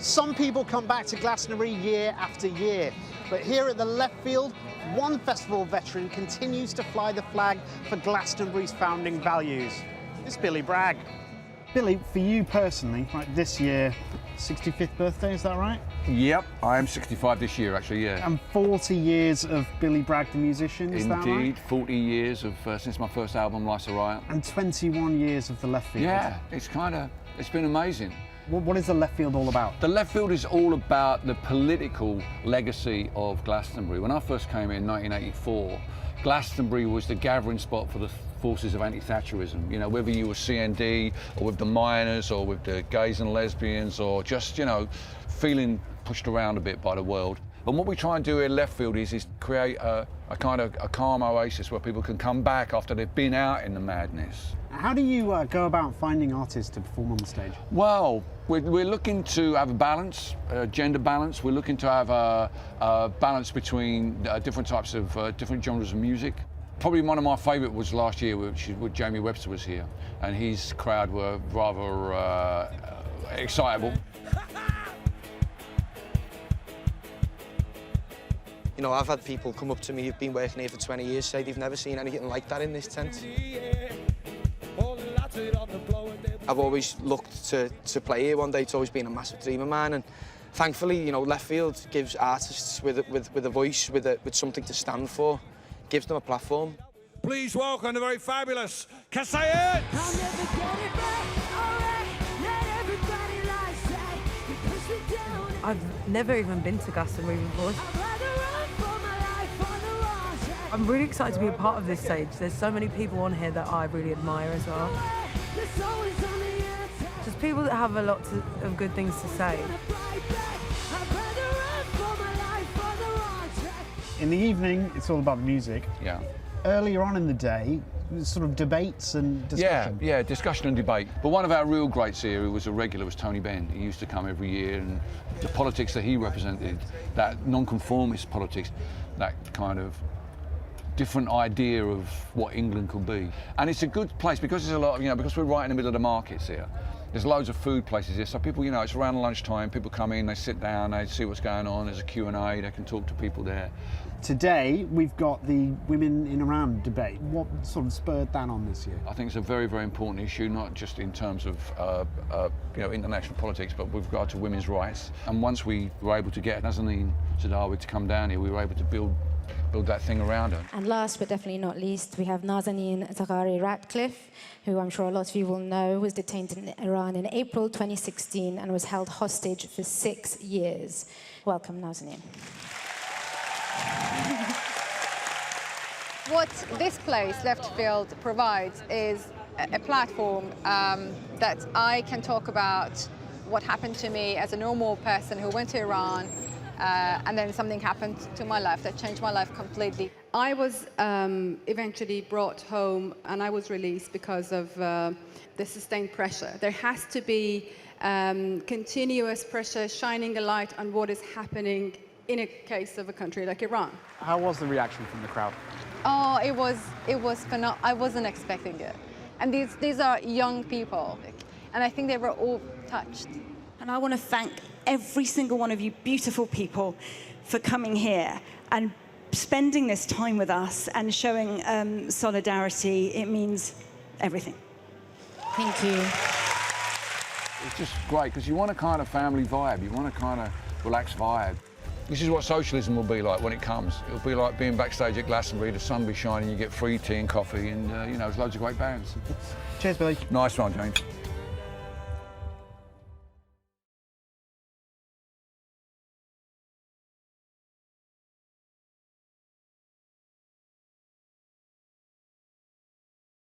Some people come back to Glastonbury year after year, but here at the left field, one festival veteran continues to fly the flag for Glastonbury's founding values. It's Billy Bragg. Billy, for you personally, like this year, 65th birthday, is that right? Yep, I am 65 this year, actually, yeah. And 40 years of Billy Bragg the musician, is that right? Indeed, 40 years of since my first album, Life's a Riot. And 21 years of the left field. Yeah, it's been amazing. What is the left field all about? The left field is all about the political legacy of Glastonbury. When I first came in 1984, Glastonbury was the gathering spot for the forces of anti-Thatcherism. You know, whether you were CND or with the miners or with the gays and lesbians or just, you know, feeling pushed around a bit by the world. And what we try and do here in left field is create a kind of a calm oasis where people can come back after they've been out in the madness. How do you go about finding artists to perform on the stage? Well, we're looking to have a balance, gender balance. We're looking to have a balance between different types of different genres of music. Probably one of my favourite was last year, which Jamie Webster was here, and his crowd were rather excitable. You know, I've had people come up to me who've been working here for 20 years, say they've never seen anything like that in this tent. I've always looked to play here one day. It's always been a massive dream of mine, and thankfully, you know, left field gives artists with a voice, with something to stand for, gives them a platform. Please welcome the very fabulous Kassayet! I've never even been to Glastonbury before. I'm really excited to be a part of this stage. There's so many people on here that I really admire as well. Just people that have a lot of good things to say. In the evening, it's all about the music. Yeah. Earlier on in the day, sort of debates and discussion. Yeah, discussion and debate. But one of our real greats here, who was a regular, was Tony Benn. He used to come every year, and the politics that he represented, that non-conformist politics, that kind of different idea of what England could be. And it's a good place because there's a lot of, you know, because we're right in the middle of the markets here. There's loads of food places here, so people, you know, it's around lunchtime, people come in, they sit down, they see what's going on, there's a Q&A, they can talk to people there. Today, we've got the Women in Iran debate. What sort of spurred that on this year? I think it's a very, very important issue, not just in terms of you know, international politics, but with regard to women's rights. And once we were able to get Nazanin Takhari to come down here, we were able to build that thing around her. And last but definitely not least, we have Nazanin Takhari Ratcliffe, who I'm sure a lot of you will know was detained in Iran in April 2016 and was held hostage for 6 years. Welcome, Nazanin. What this place, Left Field, provides is a platform that I can talk about what happened to me as a normal person who went to Iran, and then something happened to my life that changed my life completely. I was eventually brought home and I was released because of the sustained pressure. There has to be continuous pressure shining a light on what is happening in a case of a country like Iran. How was the reaction from the crowd? Oh, it was phenomenal. I wasn't expecting it. And these are young people, and I think they were all touched. And I want to thank every single one of you beautiful people for coming here and spending this time with us and showing solidarity. It means everything. Thank you. It's just great, because you want a kind of family vibe, you want a kind of relaxed vibe. This is what socialism will be like when it comes. It'll be like being backstage at Glastonbury, the sun will be shining, you get free tea and coffee, and you know, there's loads of great bands. Cheers, Billy. Nice one, James.